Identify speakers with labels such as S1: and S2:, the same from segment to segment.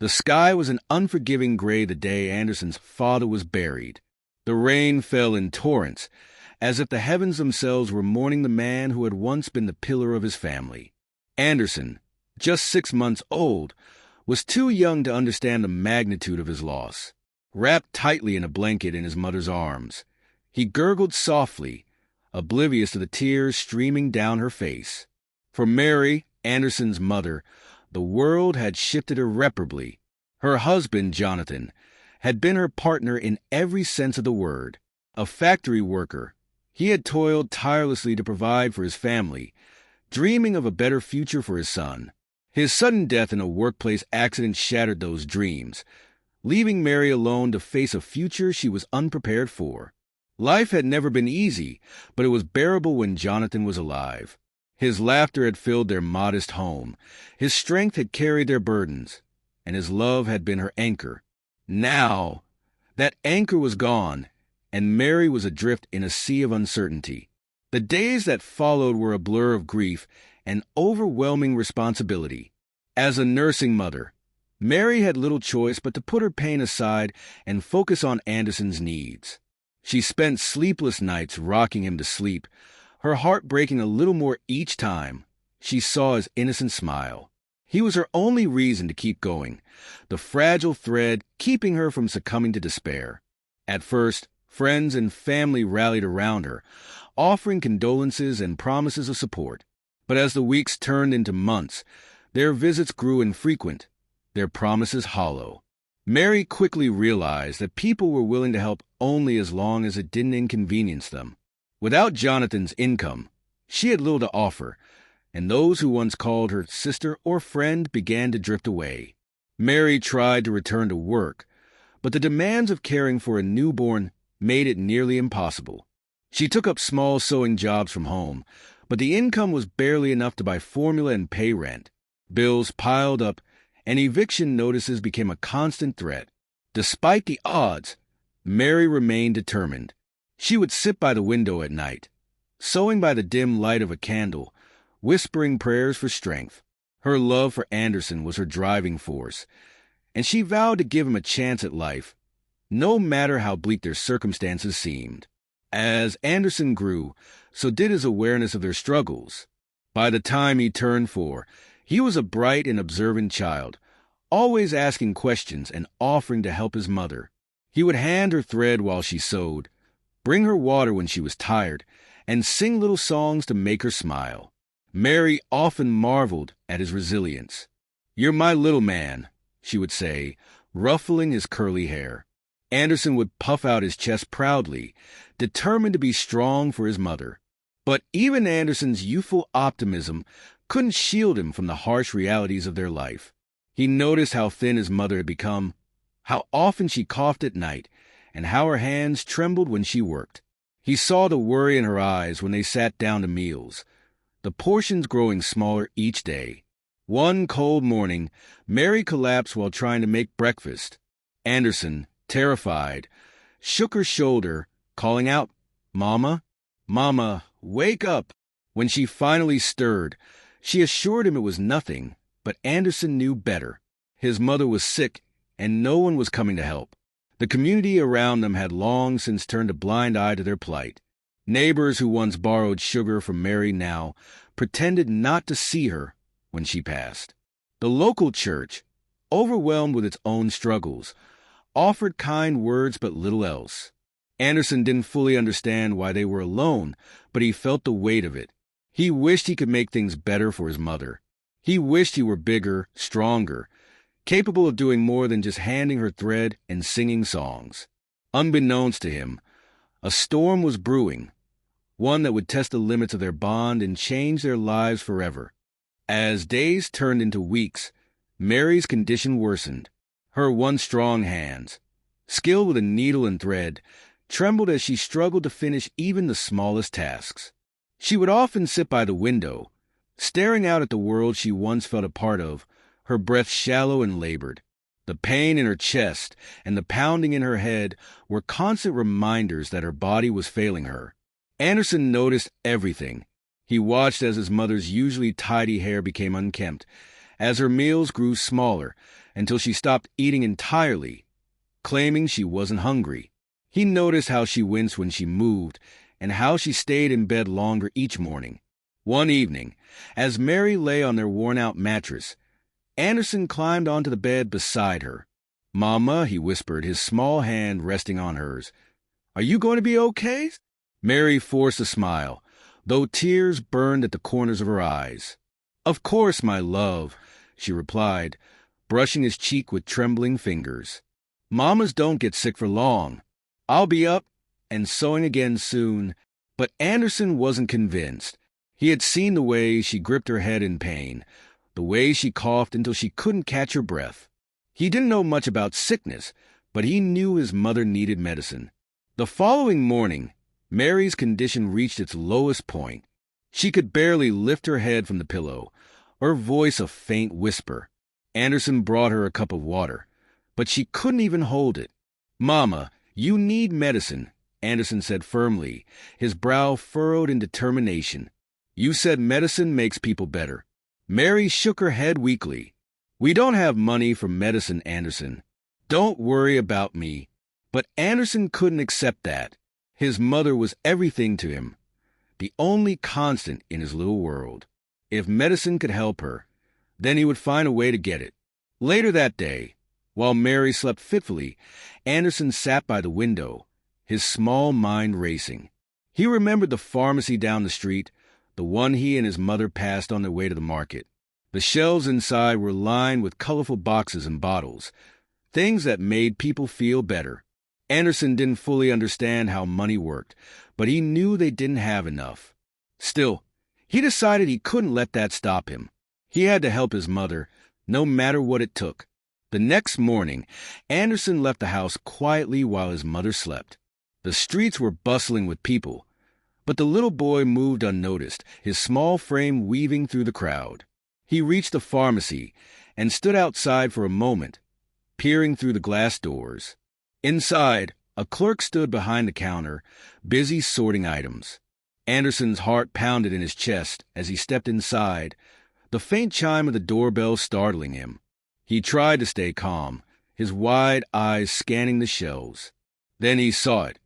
S1: The sky was an unforgiving gray the day Anderson's father was buried. The rain fell in torrents, as if the heavens themselves were mourning the man who had once been the pillar of his family. Anderson, just 6 months old, was too young to understand the magnitude of his loss. Wrapped tightly in a blanket in his mother's arms, he gurgled softly, oblivious to the tears streaming down her face. For Mary, Anderson's mother, the world had shifted irreparably. Her husband, Jonathan, had been her partner in every sense of the word. A factory worker, he had toiled tirelessly to provide for his family, dreaming of a better future for his son. His sudden death in a workplace accident shattered those dreams, leaving Mary alone to face a future she was unprepared for. Life had never been easy, but it was bearable when Jonathan was alive. His laughter had filled their modest home, his strength had carried their burdens, and his love had been her anchor. Now, that anchor was gone, and Mary was adrift in a sea of uncertainty. The days that followed were a blur of grief and overwhelming responsibility. As a nursing mother, Mary had little choice but to put her pain aside and focus on Anderson's needs. She spent sleepless nights rocking him to sleep, her heart breaking a little more each time she saw his innocent smile. He was her only reason to keep going, the fragile thread keeping her from succumbing to despair. At first, friends and family rallied around her, offering condolences and promises of support. But as the weeks turned into months, their visits grew infrequent, their promises hollow. Mary quickly realized that people were willing to help only as long as it didn't inconvenience them. Without Jonathan's income, she had little to offer, and those who once called her sister or friend began to drift away. Mary tried to return to work, but the demands of caring for a newborn made it nearly impossible. She took up small sewing jobs from home, but the income was barely enough to buy formula and pay rent. Bills piled up, and eviction notices became a constant threat. Despite the odds, Mary remained determined. She would sit by the window at night, sewing by the dim light of a candle, whispering prayers for strength. Her love for Anderson was her driving force, and she vowed to give him a chance at life, no matter how bleak their circumstances seemed. As Anderson grew, so did his awareness of their struggles. By the time he turned 4, he was a bright and observant child, always asking questions and offering to help his mother. He would hand her thread while she sewed, bring her water when she was tired, and sing little songs to make her smile. Mary often marveled at his resilience. "You're my little man," she would say, ruffling his curly hair. Anderson would puff out his chest proudly, determined to be strong for his mother. But even Anderson's youthful optimism couldn't shield him from the harsh realities of their life. He noticed how thin his mother had become, how often she coughed at night, and how her hands trembled when she worked. He saw the worry in her eyes when they sat down to meals, the portions growing smaller each day. One cold morning, Mary collapsed while trying to make breakfast. Anderson, terrified, shook her shoulder, calling out, "Mama, Mama, wake up!" When she finally stirred, she assured him it was nothing, but Anderson knew better. His mother was sick, and no one was coming to help. The community around them had long since turned a blind eye to their plight. Neighbors who once borrowed sugar from Mary now pretended not to see her when she passed. The local church, overwhelmed with its own struggles, offered kind words but little else. Anderson didn't fully understand why they were alone, but he felt the weight of it. He wished he could make things better for his mother. He wished he were bigger, stronger, capable of doing more than just handing her thread and singing songs. Unbeknownst to him, a storm was brewing, one that would test the limits of their bond and change their lives forever. As days turned into weeks, Mary's condition worsened. Her once strong hands, skilled with a needle and thread, trembled as she struggled to finish even the smallest tasks. She would often sit by the window, staring out at the world she once felt a part of, her breath shallow and labored. The pain in her chest and the pounding in her head were constant reminders that her body was failing her. Anderson noticed everything. He watched as his mother's usually tidy hair became unkempt, as her meals grew smaller, until she stopped eating entirely, claiming she wasn't hungry. He noticed how she winced when she moved and how she stayed in bed longer each morning. One evening, as Mary lay on their worn-out mattress, Anderson climbed onto the bed beside her. "Mama," he whispered, his small hand resting on hers. "Are you going to be okay?" Mary forced a smile, though tears burned at the corners of her eyes. "Of course, my love," she replied, brushing his cheek with trembling fingers. "Mamas don't get sick for long. I'll be up and sewing again soon." But Anderson wasn't convinced. He had seen the way she gripped her head in pain, the way she coughed until she couldn't catch her breath. He didn't know much about sickness, but he knew his mother needed medicine. The following morning, Mary's condition reached its lowest point. She could barely lift her head from the pillow, her voice a faint whisper. Anderson brought her a cup of water, but she couldn't even hold it. "Mama, you need medicine," Anderson said firmly, his brow furrowed in determination. "You said medicine makes people better." Mary shook her head weakly. "We don't have money for medicine, Anderson. Don't worry about me." But Anderson couldn't accept that. His mother was everything to him, the only constant in his little world. If medicine could help her, then he would find a way to get it. Later that day, while Mary slept fitfully, Anderson sat by the window, his small mind racing. He remembered the pharmacy down the street, the one he and his mother passed on their way to the market. The shelves inside were lined with colorful boxes and bottles, things that made people feel better. Anderson didn't fully understand how money worked, but he knew they didn't have enough. Still, he decided he couldn't let that stop him. He had to help his mother, no matter what it took. The next morning, Anderson left the house quietly while his mother slept. The streets were bustling with people, but the little boy moved unnoticed, his small frame weaving through the crowd. He reached the pharmacy and stood outside for a moment, peering through the glass doors. Inside, a clerk stood behind the counter, busy sorting items. Anderson's heart pounded in his chest as he stepped inside, the faint chime of the doorbell startling him. He tried to stay calm, his wide eyes scanning the shelves. Then he saw it,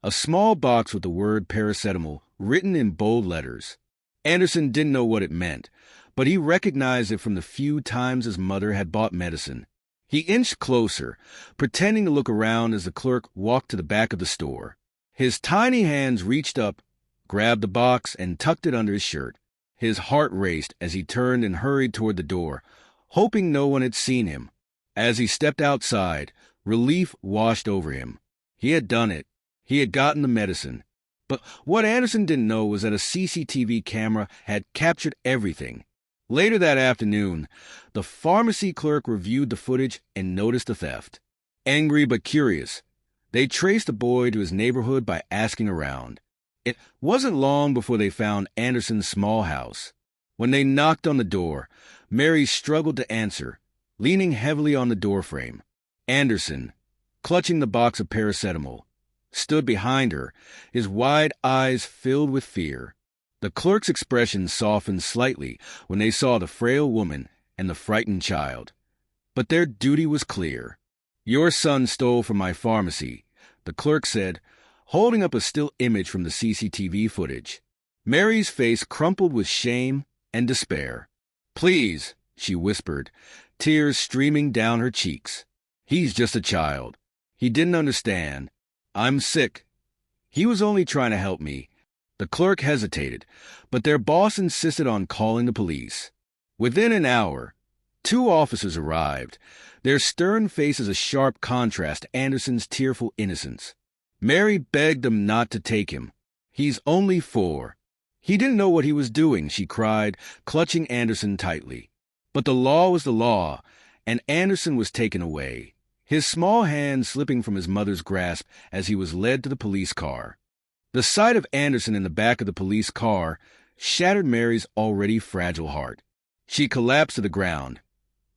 S1: a small box with the word paracetamol written in bold letters. Anderson didn't know what it meant, but he recognized it from the few times his mother had bought medicine. He inched closer, pretending to look around as the clerk walked to the back of the store. His tiny hands reached up, grabbed the box, and tucked it under his shirt. His heart raced as he turned and hurried toward the door, hoping no one had seen him. As he stepped outside, relief washed over him. He had done it. He had gotten the medicine. But what Anderson didn't know was that a CCTV camera had captured everything. Later that afternoon, the pharmacy clerk reviewed the footage and noticed the theft. Angry but curious, they traced the boy to his neighborhood by asking around. It wasn't long before they found Anderson's small house. When they knocked on the door, Mary struggled to answer, leaning heavily on the doorframe. Anderson, clutching the box of paracetamol, stood behind her, his wide eyes filled with fear. The clerk's expression softened slightly when they saw the frail woman and the frightened child. But their duty was clear. "Your son stole from my pharmacy," the clerk said, holding up a still image from the CCTV footage. Mary's face crumpled with shame and despair. "Please," she whispered, tears streaming down her cheeks. "He's just a child. He didn't understand. I'm sick. He was only trying to help me." The clerk hesitated, but their boss insisted on calling the police. Within an hour, 2 officers arrived, their stern faces a sharp contrast to Anderson's tearful innocence. Mary begged them not to take him. "He's only 4. He didn't know what he was doing," she cried, clutching Anderson tightly. But the law was the law, and Anderson was taken away, his small hand slipping from his mother's grasp as he was led to the police car. The sight of Anderson in the back of the police car shattered Mary's already fragile heart. She collapsed to the ground,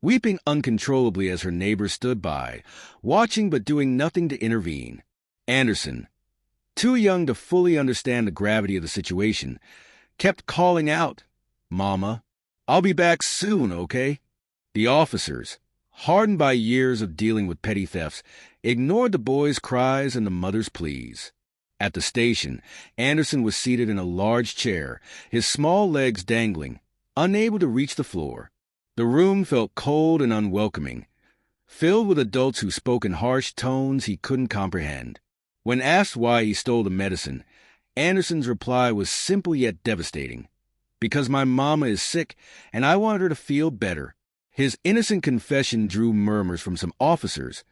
S1: weeping uncontrollably as her neighbors stood by, watching but doing nothing to intervene. Anderson, too young to fully understand the gravity of the situation, kept calling out, "Mama, I'll be back soon, okay?" The officers, hardened by years of dealing with petty thefts, ignored the boy's cries and the mother's pleas. At the station, Anderson was seated in a large chair, his small legs dangling, unable to reach the floor. The room felt cold and unwelcoming, filled with adults who spoke in harsh tones he couldn't comprehend. When asked why he stole the medicine, Anderson's reply was simple yet devastating. "Because my mama is sick, and I wanted her to feel better." His innocent confession drew murmurs from some officers,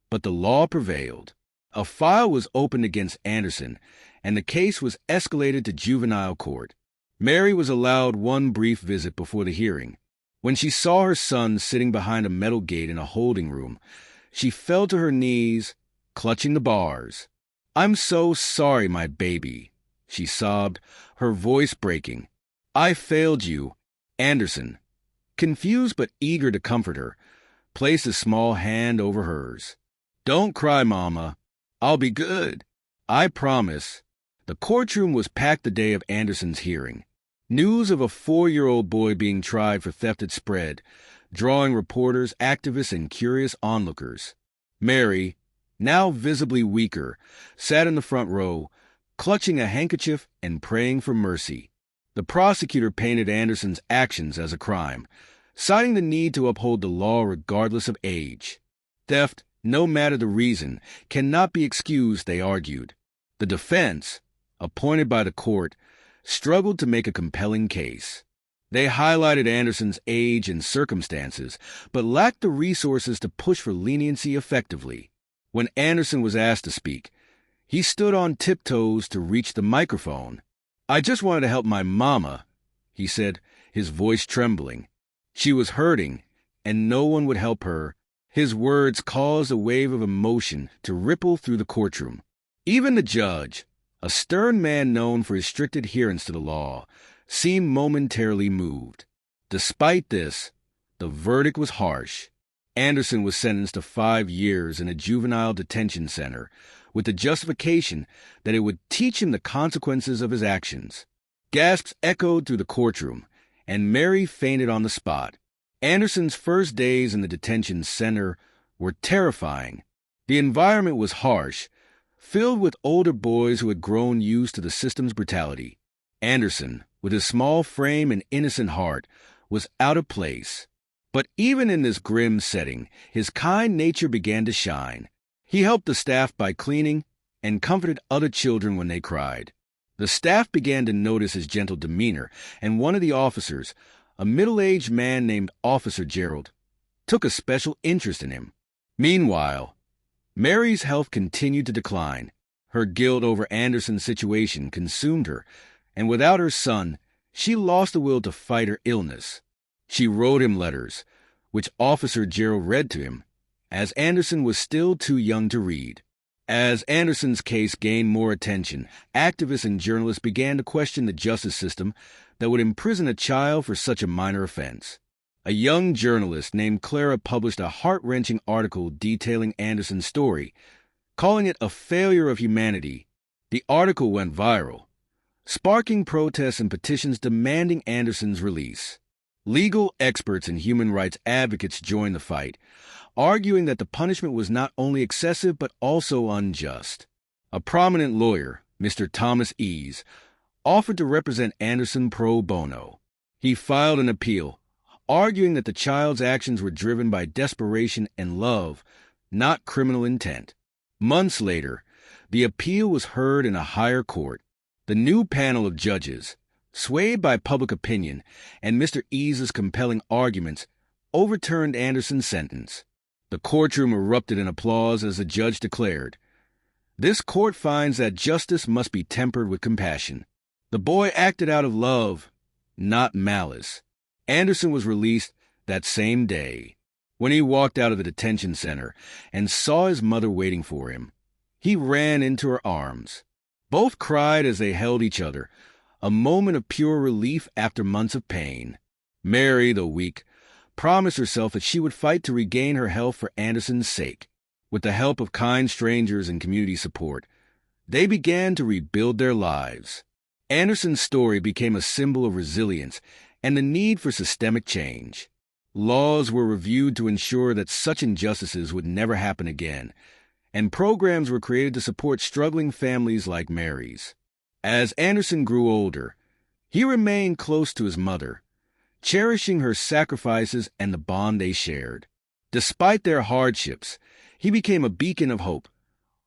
S1: but the law prevailed. A file was opened against Anderson, and the case was escalated to juvenile court. Mary was allowed one brief visit before the hearing. When she saw her son sitting behind a metal gate in a holding room, she fell to her knees, clutching the bars. "I'm so sorry, my baby," she sobbed, her voice breaking. "I failed you." Anderson, confused but eager to comfort her, placed a small hand over hers. "Don't cry, Mama. I'll be good. I promise." The courtroom was packed the day of Anderson's hearing. News of a 4-year-old boy being tried for theft had spread, drawing reporters, activists, and curious onlookers. Mary, now visibly weaker, sat in the front row, clutching a handkerchief and praying for mercy. The prosecutor painted Anderson's actions as a crime, citing the need to uphold the law regardless of age. Theft, no matter the reason, cannot be excused, they argued. The defense, appointed by the court, struggled to make a compelling case. They highlighted Anderson's age and circumstances, but lacked the resources to push for leniency effectively. When Anderson was asked to speak, he stood on tiptoes to reach the microphone. "I just wanted to help my mama," he said, his voice trembling. She was hurting, and no one would help her. His words caused a wave of emotion to ripple through the courtroom. Even the judge, a stern man known for his strict adherence to the law, seemed momentarily moved. Despite this, the verdict was harsh. Anderson was sentenced to 5 years in a juvenile detention center, with the justification that it would teach him the consequences of his actions. Gasps echoed through the courtroom, and Mary fainted on the spot. Anderson's first days in the detention center were terrifying. The environment was harsh, filled with older boys who had grown used to the system's brutality. Anderson, with his small frame and innocent heart, was out of place. But even in this grim setting, his kind nature began to shine. He helped the staff by cleaning and comforted other children when they cried. The staff began to notice his gentle demeanor, and one of the officers, a middle-aged man named Officer Gerald, took a special interest in him. Meanwhile, Mary's health continued to decline. Her guilt over Anderson's situation consumed her, and without her son, she lost the will to fight her illness. She wrote him letters, which Officer Gerald read to him, as Anderson was still too young to read. As Anderson's case gained more attention, activists and journalists began to question the justice system that would imprison a child for such a minor offense. A young journalist named Clara published a heart-wrenching article detailing Anderson's story, calling it a failure of humanity. The article went viral, sparking protests and petitions demanding Anderson's release. Legal experts and human rights advocates joined the fight, arguing that the punishment was not only excessive but also unjust. A prominent lawyer, Mr. Thomas Ease, offered to represent Anderson pro bono. He filed an appeal, arguing that the child's actions were driven by desperation and love, not criminal intent. Months later, the appeal was heard in a higher court. The new panel of judges, swayed by public opinion and Mr. Ease's compelling arguments, overturned Anderson's sentence. The courtroom erupted in applause as the judge declared, "This court finds that justice must be tempered with compassion. The boy acted out of love, not malice." Anderson was released that same day. When he walked out of the detention center and saw his mother waiting for him, he ran into her arms. Both cried as they held each other, a moment of pure relief after months of pain. Mary, though weak, promised herself that she would fight to regain her health for Anderson's sake. With the help of kind strangers and community support, they began to rebuild their lives. Anderson's story became a symbol of resilience and the need for systemic change. Laws were reviewed to ensure that such injustices would never happen again, and programs were created to support struggling families like Mary's. As Anderson grew older, he remained close to his mother, cherishing her sacrifices and the bond they shared. Despite their hardships, he became a beacon of hope,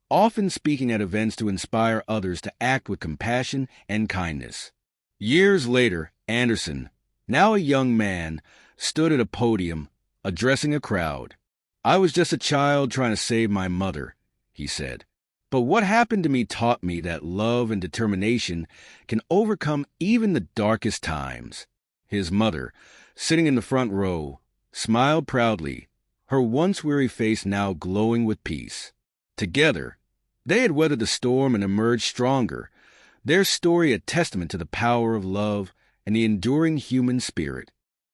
S1: often speaking at events to inspire others to act with compassion and kindness. Years later, Anderson, now a young man, stood at a podium, addressing a crowd. "I was just a child trying to save my mother," he said. "But what happened to me taught me that love and determination can overcome even the darkest times." His mother, sitting in the front row, smiled proudly, her once weary face now glowing with peace. Together, they had weathered the storm and emerged stronger, their story a testament to the power of love and the enduring human spirit.